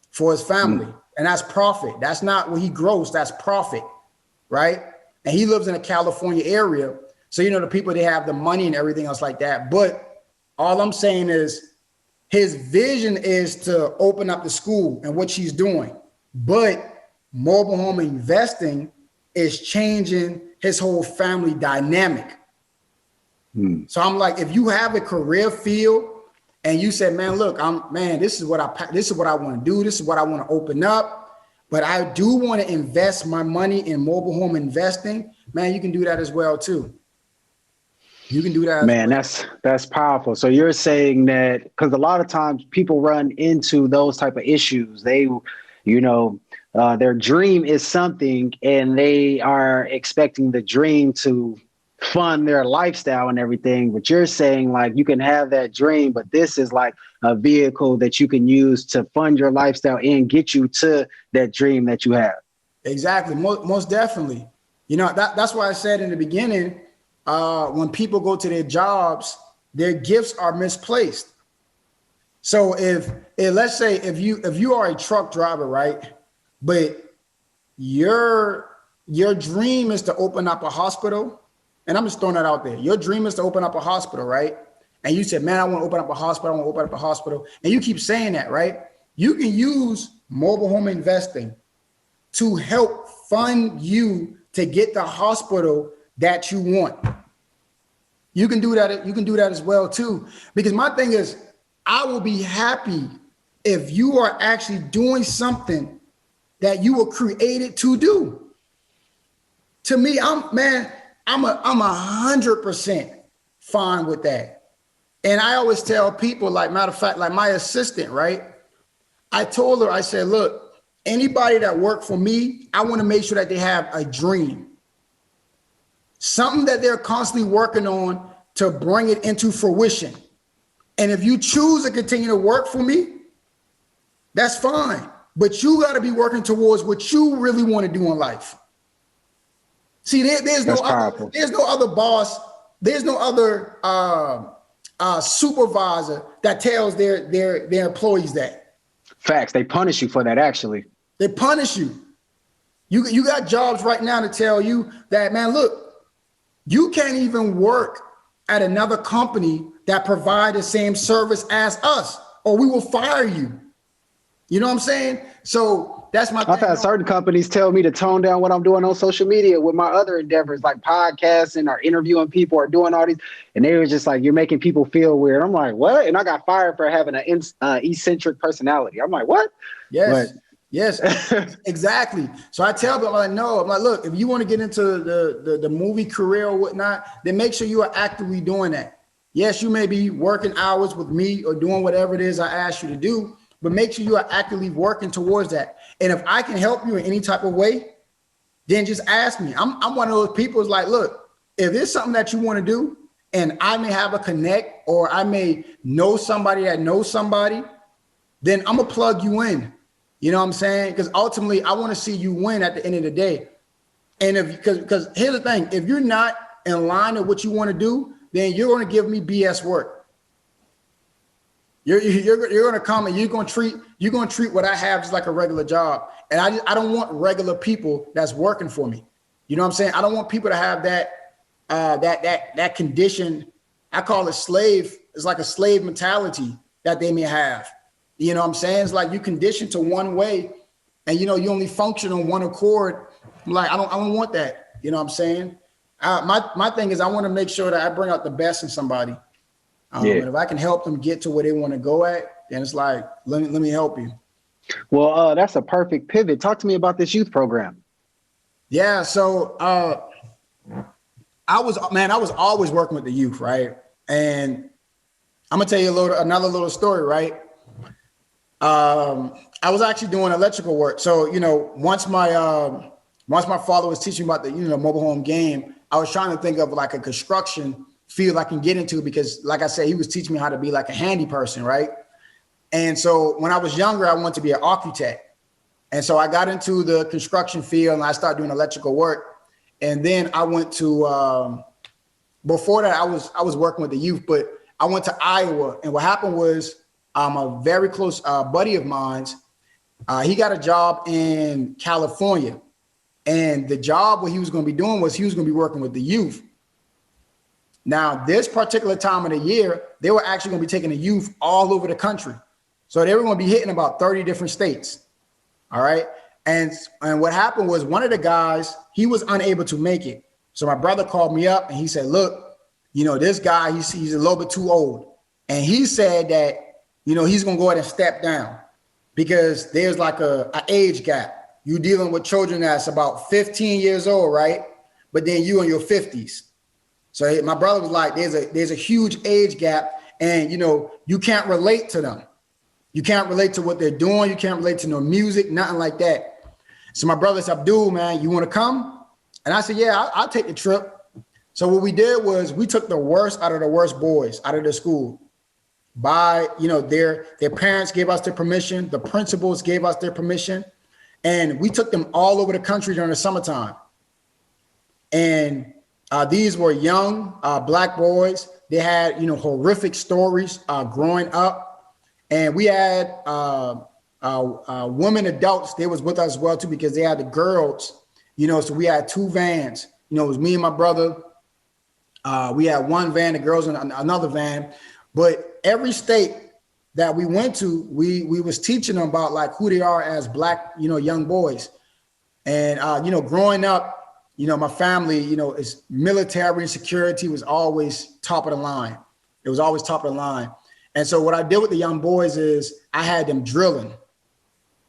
[SPEAKER 2] for his family, and that's profit. That's not what he grossed. That's profit, right? And he lives in a California area, so the people, they have the money and everything else like that. But all I'm saying is, his vision is to open up the school and what she's doing. But mobile home investing is changing his whole family dynamic. So I'm like, if you have a career field and you said, man, look, this is what I want to do. This is what I want to open up. But I do want to invest my money in mobile home investing. Man, you can do that as well too. You can do that.
[SPEAKER 1] Man, that's powerful. So you're saying that because a lot of times people run into those type of issues. They, their dream is something and they are expecting the dream to fund their lifestyle and everything. But you're saying like you can have that dream, but this is like a vehicle that you can use to fund your lifestyle and get you to that dream that you have.
[SPEAKER 2] Exactly. Most definitely. That's why I said in the beginning, when people go to their jobs, their gifts are misplaced. So if let's say if you are a truck driver, right, but your dream is to open up a hospital, and I'm just throwing that out there. Your dream is to open up a hospital, right? And you said, man, I want to open up a hospital. And you keep saying that, right? You can use mobile home investing to help fund you to get the hospital that you want. You can do that. You can do that as well too. Because my thing is, I will be happy if you are actually doing something that you were created to do. To me, I'm 100% fine with that. And I always tell people, like, matter of fact, like my assistant, right? I told her, I said, look, anybody that worked for me, I want to make sure that they have a dream. Something that they're constantly working on to bring it into fruition. And if you choose to continue to work for me, that's fine. But you got to be working towards what you really want to do in life. See, there's no other boss. There's no other supervisor that tells their employees that.
[SPEAKER 1] Facts. They punish you for that, actually.
[SPEAKER 2] They punish you. You got jobs right now to tell you that, man, look, you can't even work at another company that provide the same service as us, or we will fire you. You know what I'm saying? So that's my thing.
[SPEAKER 1] I've had certain companies tell me to tone down what I'm doing on social media with my other endeavors, like podcasting or interviewing people or doing all these. And they were just like, you're making people feel weird. I'm like, what? And I got fired for having an eccentric personality. I'm like, what?
[SPEAKER 2] Yes. Yes, exactly. So I tell them, I'm like, no, I'm like, look, if you want to get into the movie career or whatnot, then make sure you are actively doing that. Yes, you may be working hours with me or doing whatever it is I ask you to do, but make sure you are actively working towards that. And if I can help you in any type of way, then just ask me. I'm one of those people who's like, look, if it's something that you want to do, and I may have a connect, or I may know somebody that knows somebody, then I'm gonna plug you in. You know what I'm saying? Because ultimately, I want to see you win at the end of the day. And because here's the thing, if you're not in line with what you want to do, then you're going to give me BS work. You're going to come and you're going to treat what I have just like a regular job. And I don't want regular people that's working for me. You know what I'm saying? I don't want people to have that condition. I call it slave. It's like a slave mentality that they may have. You know what I'm saying? It's like you conditioned to one way, and you only function on one accord. I'm like, I don't want that. You know what I'm saying? My thing is I want to make sure that I bring out the best in somebody. And if I can help them get to where they want to go at, then it's like, let me help you.
[SPEAKER 1] Well, that's a perfect pivot. Talk to me about this youth program.
[SPEAKER 2] Yeah. So I was always working with the youth, right? And I'm gonna tell you another little story, right? I was actually doing electrical work. So, once my father was teaching about the, mobile home game, I was trying to think of like a construction field I can get into, because like I said, he was teaching me how to be like a handy person. Right. And so when I was younger, I wanted to be an architect. And so I got into the construction field and I started doing electrical work. And then I went to, before that, I was working with the youth, but I went to Iowa. And what happened was, a very close buddy of mine's, he got a job in California. And the job what he was going to be doing was he was going to be working with the youth. Now, this particular time of the year, they were actually going to be taking the youth all over the country. So they were going to be hitting about 30 different states. All right. And what happened was one of the guys, he was unable to make it. So my brother called me up and he said, look, this guy, he's a little bit too old. And he said that, he's going to go ahead and step down because there's like a age gap. You're dealing with children that's about 15 years old, right? But then you in your 50s. So my brother was like, there's a huge age gap, and you can't relate to them. You can't relate to what they're doing. You can't relate to no music, nothing like that. So my brother said, Abdul, man, you want to come? And I said, yeah, I'll take the trip. So what we did was we took the worst out of the worst boys out of the school. Their parents gave us their permission. The principals gave us their permission. And we took them all over the country during the summertime. And these were young Black boys. They had, horrific stories growing up. And we had women adults. They was with us as well, too, because they had the girls, so we had two vans. It was me and my brother. We had one van, the girls in another van. But every state that we went to, we was teaching them about like who they are as Black, young boys. And, growing up, my family, is military and security was always top of the line. It was always top of the line. And so what I did with the young boys is I had them drilling,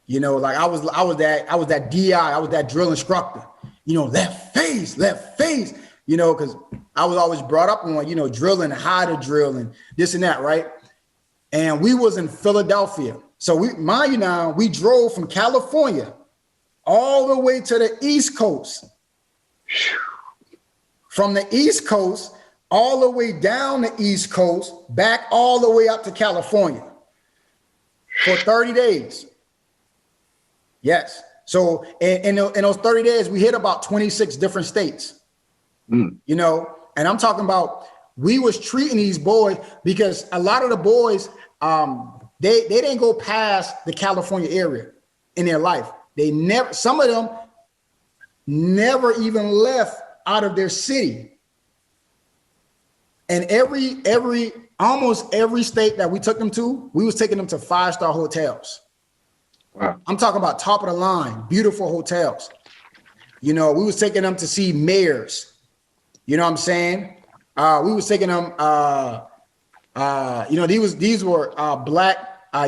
[SPEAKER 2] like I was that DI, I was that drill instructor, left face, because I was always brought up on, drilling, how to drill and this and that. Right. And we was in Philadelphia. So we drove from California all the way to the East Coast. From the East Coast, all the way down the East Coast, back all the way up to California for 30 days. Yes. So in those 30 days, we hit about 26 different states, and I'm talking about, we was treating these boys, because a lot of the boys, they didn't go past the California area in their life. Some of them never even left out of their city. And almost every state that we took them to, we was taking them to 5-star hotels. Wow. I'm talking about top of the line, beautiful hotels. We was taking them to see mayors. You know what I'm saying? We was taking them, these were Black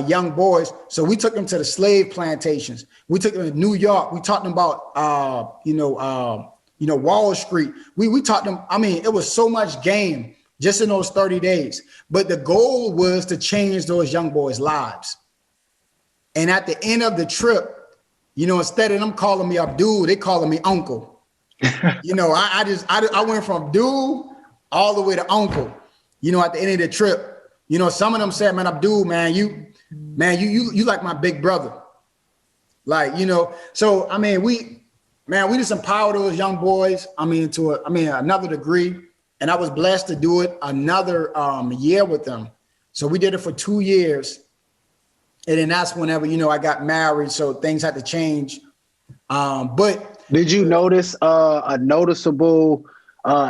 [SPEAKER 2] young boys. So we took them to the slave plantations. We took them to New York. We taught them about, Wall Street. We taught them, it was so much game just in those 30 days. But the goal was to change those young boys' lives. And at the end of the trip, instead of them calling me Abdul, they calling me uncle. You know, I went from dude all the way to uncle, you know, at the end of the trip. You know, some of them said, man, Abdul, man, you like my big brother. Like, you know, so, I mean, we just empower those young boys, to another degree. And I was blessed to do it another year with them. So we did it for 2 years. And then that's whenever, you know, I got married. So things had to change. But
[SPEAKER 1] did you notice a noticeable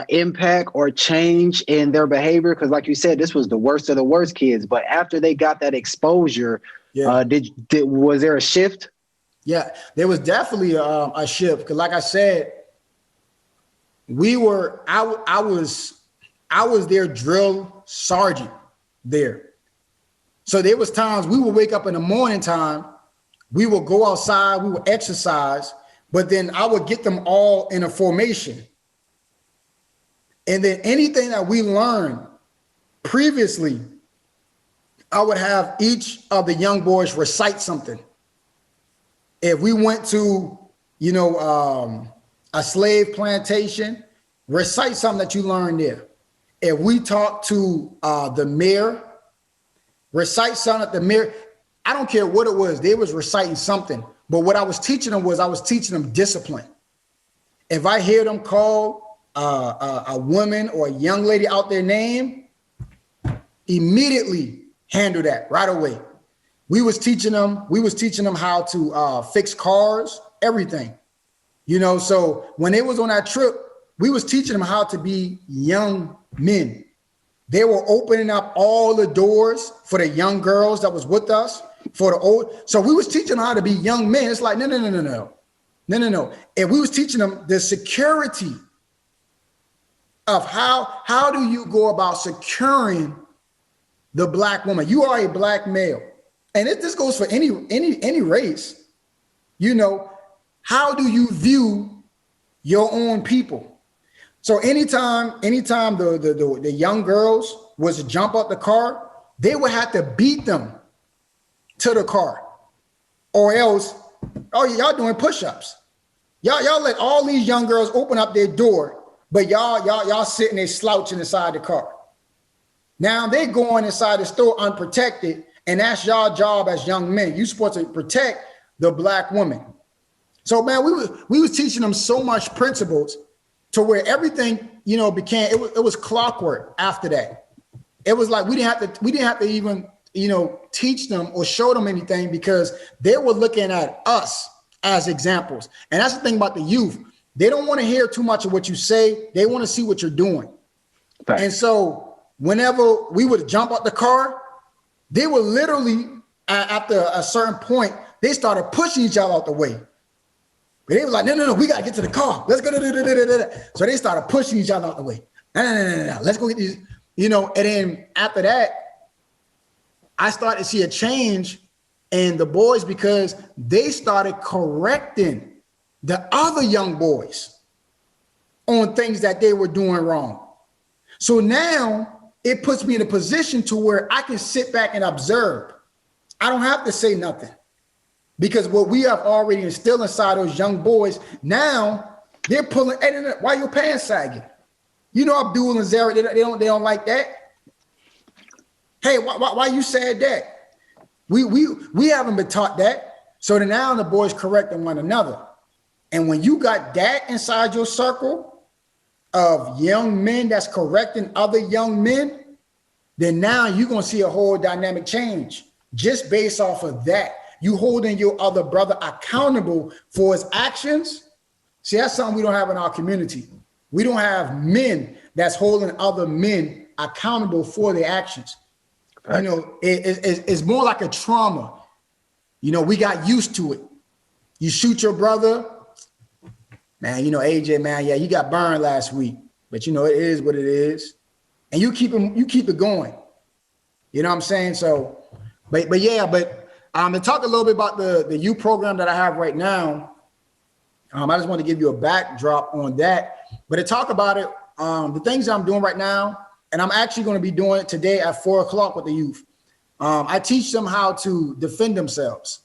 [SPEAKER 1] impact or change in their behavior? Because like you said, this was the worst of the worst kids. But after they got that exposure, was there a shift?
[SPEAKER 2] Yeah, there was definitely a shift. Because like I said, I was their drill sergeant there. So there was times we would wake up in the morning time, we would go outside, we would exercise, but then I would get them all in a formation. And then anything that we learned previously, I would have each of the young boys recite something. If we went to, you know, a slave plantation, recite something that you learned there. If we talked to the mayor, recite something at the mayor. I don't care what it was. They was reciting something. But what I was teaching them was I was teaching them discipline. If I hear them call a woman or a young lady out their name, immediately handle that right away. We was teaching them how to fix cars, everything. You know, so when they was on that trip, we was teaching them how to be young men. They were opening up all the doors for the young girls that was with us, for the old. So we was teaching them how to be young men. It's like, no. And we was teaching them the security of how do you go about securing the Black woman? You are a Black male. And this goes for any race. You know, how do you view your own people? So anytime the young girls was to jump out the car, they would have to beat them to the car, or else, oh, y'all doing push-ups. Y'all let all these young girls open up their door, but y'all sitting there slouching inside the car. Now they going inside the store unprotected, and that's y'all job as young men. You supposed to protect the Black woman. So man, we was teaching them so much principles to where everything, you know, it was clockwork after that. It was like we didn't have to even, you know, teach them or show them anything, because they were looking at us as examples. And that's the thing about the youth. They don't want to hear too much of what you say. They want to see what you're doing. Right. And so whenever we would jump out the car, they were literally, after a certain point, they started pushing each other out the way. But they were like, no, we got to get to the car. Let's go. So they started pushing each other out the way. No. Let's go get these, you know. And then after that, I started to see a change in the boys, because they started correcting the other young boys on things that they were doing wrong. So now it puts me in a position to where I can sit back and observe. I don't have to say nothing, because what we have already instilled inside those young boys, now they're pulling, hey, why your pants sagging? You know, Abdul and Zara, they don't like that. Hey, why you said that? We haven't been taught that. So then now the boys correcting one another. And when you got that inside your circle of young men that's correcting other young men, then now you're going to see a whole dynamic change just based off of that. You holding your other brother accountable for his actions. See, that's something we don't have in our community. We don't have men that's holding other men accountable for their actions. You know, it's more like a trauma. You know, we got used to it. You shoot your brother, man, you know, AJ, man, yeah, you got burned last week, but you know, it is what it is. And you keep it going. You know what I'm saying? So, but to talk a little bit about the youth program that I have right now, I just want to give you a backdrop on that. But to talk about it, the things I'm doing right now, and I'm actually going to be doing it today at 4:00 with the youth. I teach them how to defend themselves.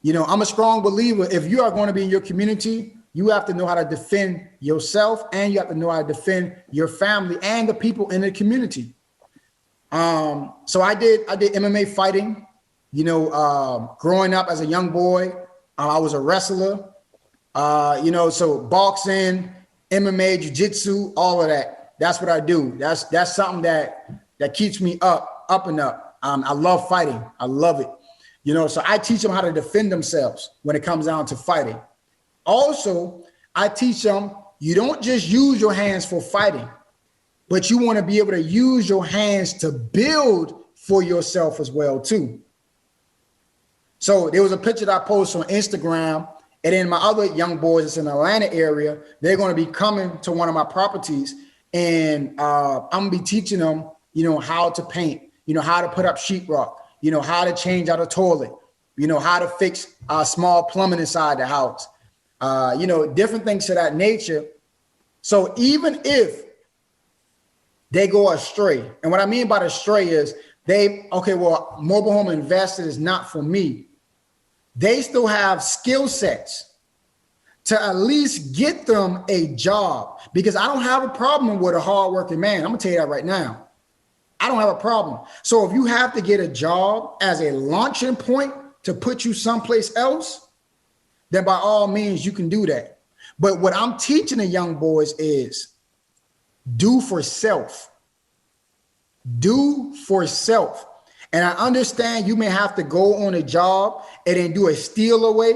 [SPEAKER 2] You know, I'm a strong believer. If you are going to be in your community, you have to know how to defend yourself, and you have to know how to defend your family and the people in the community. So I did MMA fighting, growing up as a young boy. I was a wrestler, so boxing, MMA, jiu-jitsu, all of that. That's what I do. That's something that keeps me up and up. I love fighting. I love it. So I teach them how to defend themselves when it comes down to fighting. Also, I teach them you don't just use your hands for fighting, but you want to be able to use your hands to build for yourself as well, too. So there was a picture that I posted on Instagram, and then my other young boys that's in the Atlanta area, they're going to be coming to one of my properties, and I'm going to be teaching them, how to paint, how to put up sheetrock, how to change out a toilet, how to fix small plumbing inside the house, different things of that nature. So even if they go astray, and what I mean by astray is mobile home investor is not for me. They still have skill sets to at least get them a job, because I don't have a problem with a hardworking man. I'm gonna tell you that right now. I don't have a problem. So if you have to get a job as a launching point to put you someplace else, then by all means you can do that. But what I'm teaching the young boys is do for self. Do for self. And I understand you may have to go on a job and then do a steal away,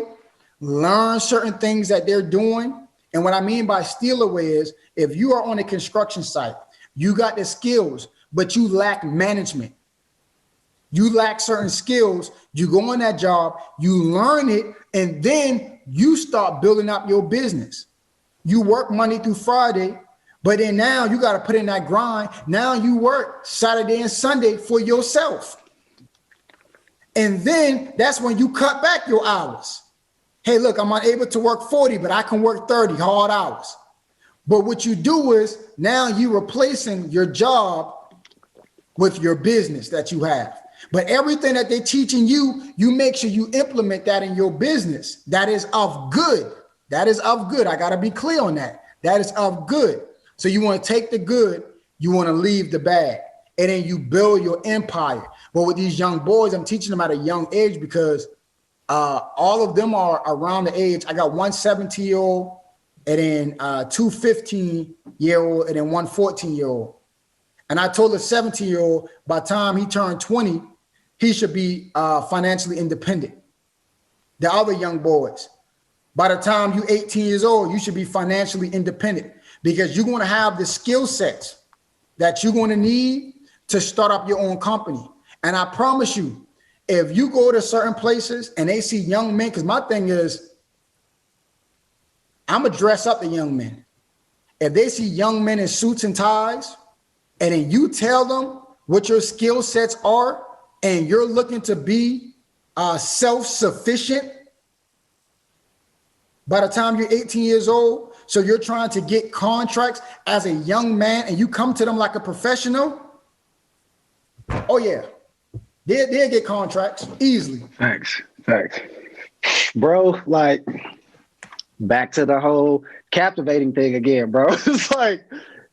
[SPEAKER 2] learn certain things that they're doing. And what I mean by steal away is if you are on a construction site, you got the skills, but you lack management. You lack certain skills. You go on that job, you learn it, and then you start building up your business. You work Monday through Friday, but then now you got to put in that grind. Now you work Saturday and Sunday for yourself. And then that's when you cut back your hours. Hey, look, I'm unable to work 40, but I can work 30 hard hours. But what you do is now you're replacing your job with your business that you have. But everything that they're teaching you, you make sure you implement that in your business. That is of good. That is of good. I got to be clear on that. That is of good. So you want to take the good, you want to leave the bad, and then you build your empire. But with these young boys, I'm teaching them at a young age because all of them are around the age. I got one 17-year-old, and then two 15-year-old, and then one 14-year-old. And I told the 17-year-old by the time he turned 20, he should be financially independent. The other young boys, by the time you're 18 years old, you should be financially independent, because you're going to have the skill sets that you're going to need to start up your own company. And I promise you, if you go to certain places and they see young men, because my thing is, I'm going to dress up the young men. If they see young men in suits and ties, and then you tell them what your skill sets are, and you're looking to be self-sufficient by the time you're 18 years old, so you're trying to get contracts as a young man, and you come to them like a professional, oh yeah, they'll get contracts easily.
[SPEAKER 1] Facts. Bro, like, back to the whole captivating thing again, bro. It's like,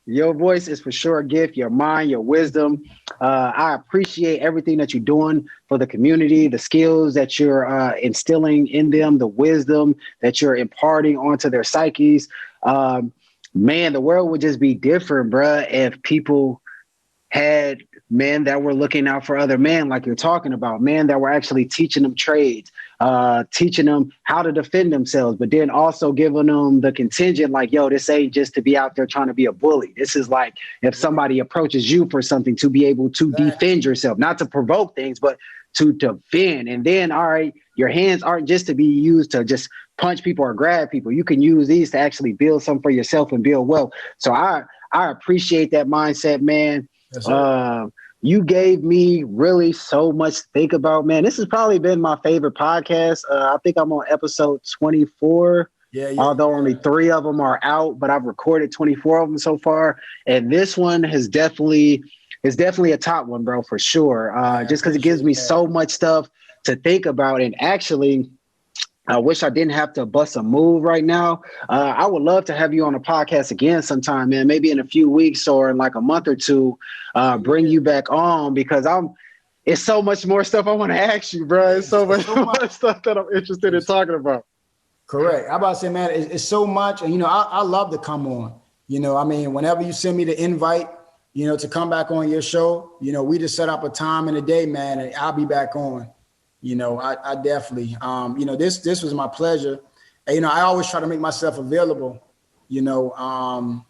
[SPEAKER 1] your voice is for sure a gift, your mind, your wisdom. I appreciate everything that you're doing for the community, the skills that you're instilling in them, the wisdom that you're imparting onto their psyches. Man, the world would just be different, bruh, if people had men that were looking out for other men, like you're talking about, men that were actually teaching them trades, teaching them how to defend themselves, but then also giving them the contingent, like, yo, this ain't just to be out there trying to be a bully. This is like, if somebody approaches you for something, to be able to defend yourself, not to provoke things, but to defend. And then, all right, your hands aren't just to be used to just punch people or grab people. You can use these to actually build something for yourself and build wealth. So I appreciate that mindset, man. You gave me really so much to think about, man. This has probably been my favorite podcast. I think I'm on episode 24. Although only 3 of them are out, but I've recorded 24 of them so far. And this one is definitely a top one, bro, for sure. Just because it gives me so much stuff to think about. And actually, I wish I didn't have to bust a move right now. I would love to have you on a podcast again sometime, man. Maybe in a few weeks or in like a month or two, bring you back on because it's so much more stuff I want to ask you, bro. It's so much more stuff that I'm interested in talking about.
[SPEAKER 2] Correct. I'm about to say, man, it's so much. And, I love to come on. I mean, whenever you send me the invite, to come back on your show, we just set up a time in the day, man, and I'll be back on. I definitely, this was my pleasure. And, I always try to make myself available, to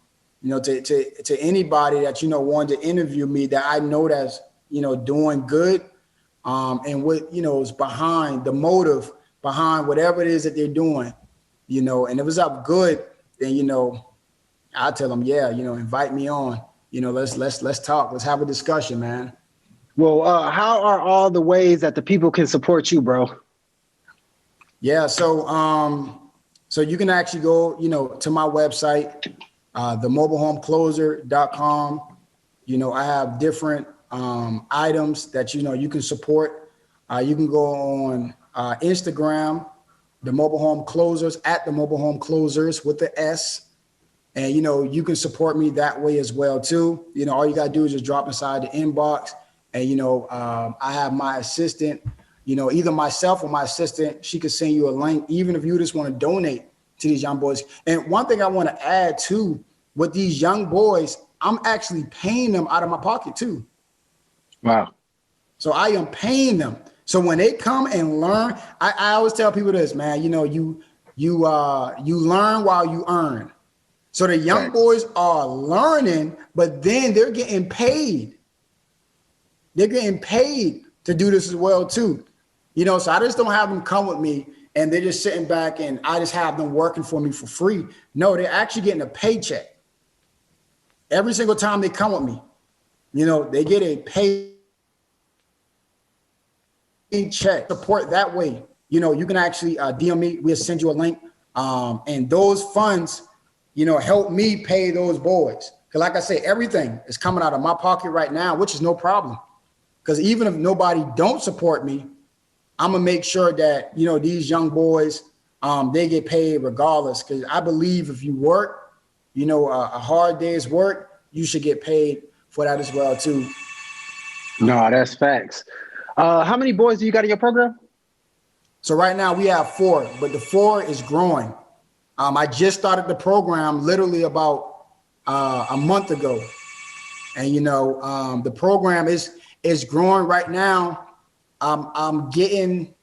[SPEAKER 2] anybody that, wanted to interview me that I know that's, doing good. And what, is behind the motive behind whatever it is that they're doing, and if it's up good, then, I'll tell them, yeah, invite me on, let's talk. Let's have a discussion, man.
[SPEAKER 1] Well, how are all the ways that the people can support you, bro?
[SPEAKER 2] Yeah. So you can actually go, to my website, themobilehomecloser.com. I have different items that, you can support. You can go on Instagram, the Mobile Home Closers, at the Mobile Home Closers with the S. And, you can support me that way as well, too. All you got to do is just drop inside the inbox. And, I have my assistant, either myself or my assistant, she could send you a link, even if you just want to donate to these young boys. And one thing I want to add, too, with these young boys, I'm actually paying them out of my pocket, too.
[SPEAKER 1] Wow.
[SPEAKER 2] So I am paying them. So when they come and learn, I always tell people this, man, you learn while you earn. So the young boys are learning, but then they're getting paid. They're getting paid to do this as well, too. So I just don't have them come with me and they're just sitting back and I just have them working for me for free. No, they're actually getting a paycheck. Every single time they come with me, they get a paycheck. Support that way. You can actually DM me. We'll send you a link. And those funds, help me pay those boys. Because like I say, everything is coming out of my pocket right now, which is no problem. Because even if nobody don't support me, I'm going to make sure that, these young boys, they get paid regardless. Because I believe if you work, a hard day's work, you should get paid for that as well, too.
[SPEAKER 1] No, that's facts. How many boys do you got in your program?
[SPEAKER 2] So right now we have 4, but the 4 is growing. I just started the program literally about a month ago. And, the program is growing right now. I'm getting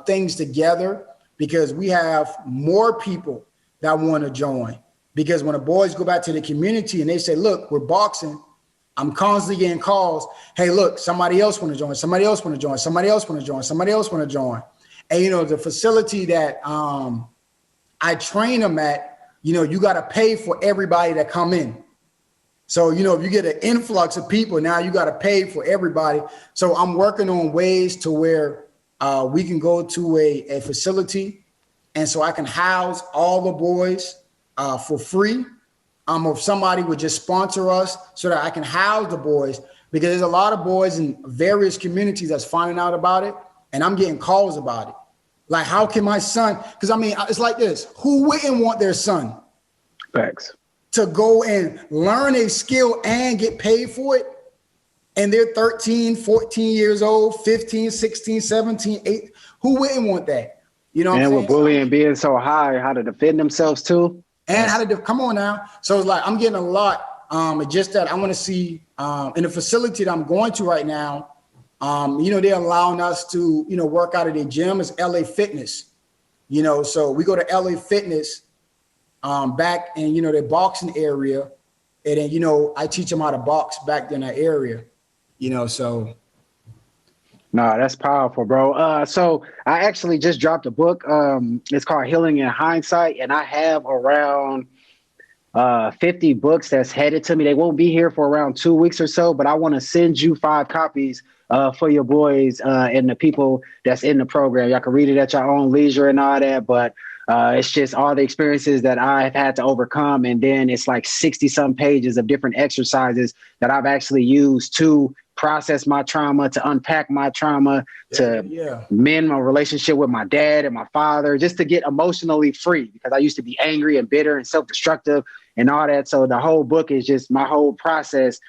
[SPEAKER 2] things together because we have more people that want to join. Because when the boys go back to the community and they say, look, we're boxing, I'm constantly getting calls. Hey, look, somebody else want to join. Somebody else want to join. Somebody else want to join. Somebody else want to join. And, the facility that I train them at, you got to pay for everybody that come in. So, if you get an influx of people, now you got to pay for everybody. So I'm working on ways to where we can go to a facility. And so I can house all the boys for free. If somebody would just sponsor us so that I can house the boys, because there's a lot of boys in various communities that's finding out about it. And I'm getting calls about it. Like, how can my son, because it's like this, who wouldn't want their son
[SPEAKER 1] Facts.
[SPEAKER 2] to go and learn a skill and get paid for it? And they're 13, 14 years old, 15, 16, 17, 8. Who wouldn't want that?
[SPEAKER 1] And with bullying being so high, how to defend themselves too.
[SPEAKER 2] And how to come on now. So it's like, I'm getting a lot. It's just that I want to see in the facility that I'm going to right now, they're allowing us to, work out of their gym. It's LA Fitness, so we go to LA Fitness back in, their boxing area. And then, I teach them how to box back in that area, so.
[SPEAKER 1] No, that's powerful, bro. So I actually just dropped a book. It's called Healing in Hindsight. And I have around 50 books that's headed to me. They won't be here for around 2 weeks or so, but I want to send you 5 copies for your boys and the people that's in the program. Y'all can read it at your own leisure and all that, but it's just all the experiences that I've had to overcome. And then it's like 60 some pages of different exercises that I've actually used to process my trauma, to unpack my trauma, to mend my relationship with my dad and my father, just to get emotionally free, because I used to be angry and bitter and self-destructive and all that. So the whole book is just my whole process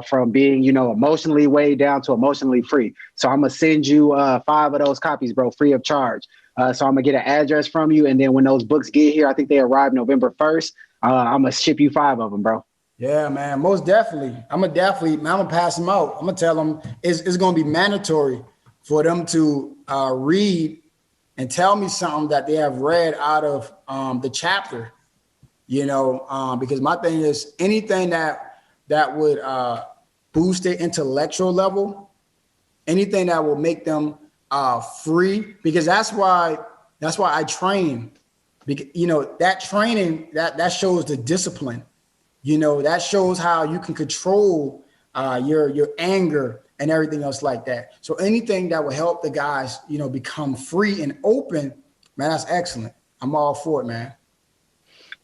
[SPEAKER 1] from being, emotionally weighed down to emotionally free. So I'm going to send you 5 of those copies, bro, free of charge. So I'm going to get an address from you. And then when those books get here, I think they arrive November 1st. I'm going to ship you 5 of them, bro.
[SPEAKER 2] Yeah, man, most definitely. I'm going to pass them out. I'm going to tell them it's going to be mandatory for them to read and tell me something that they have read out of the chapter, because my thing is anything that would boost their intellectual level, anything that will make them free, because that's why I train. Because, that training that shows the discipline. That shows how you can control your anger and everything else like that. So anything that will help the guys, become free and open, man, that's excellent. I'm all for it, man.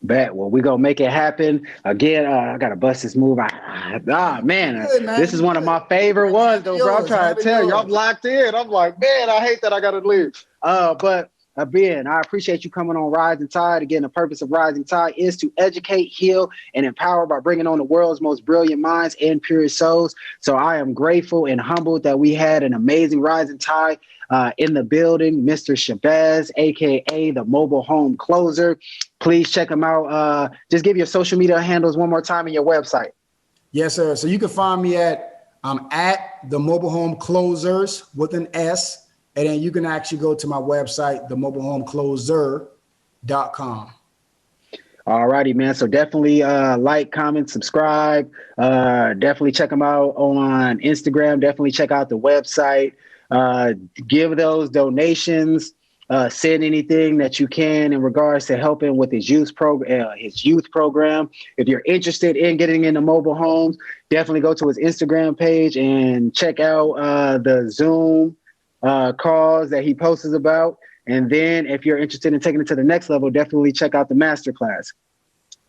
[SPEAKER 1] Bet. Well, we're going to make it happen. Again, I got to bust this move. This is one of my favorite ones, though, bro. I'm trying to tell you, I'm locked in. I'm like, man, I hate that I got to leave. But Ben, I appreciate you coming on Rising Tide. Again, the purpose of Rising Tide is to educate, heal, and empower by bringing on the world's most brilliant minds and purest souls. So I am grateful and humbled that we had an amazing Rising Tide in the building, Mr. Shabazz, a.k.a. the Mobile Home Closer. Please check him out. Just give your social media handles one more time and your website.
[SPEAKER 2] Yes, sir. So you can find me at the Mobile Home Closers with an S. And then you can actually go to my website, themobilehomecloser.com.
[SPEAKER 1] All righty, man. So definitely like, comment, subscribe. Definitely check them out on Instagram. Definitely check out the website. Give those donations. Send anything that you can in regards to helping with his youth program. If you're interested in getting into mobile homes, definitely go to his Instagram page and check out the Zoom calls that he posts about. And then if you're interested in taking it to the next level, definitely check out the masterclass.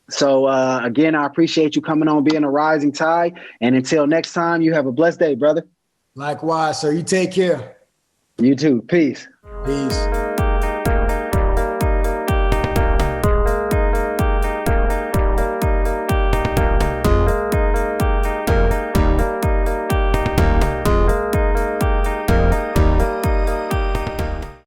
[SPEAKER 1] So again, I appreciate you coming on, being a Rising Tide. And until next time, you have a blessed day, brother.
[SPEAKER 2] Likewise, sir. You take care.
[SPEAKER 1] You too. Peace.
[SPEAKER 2] Peace.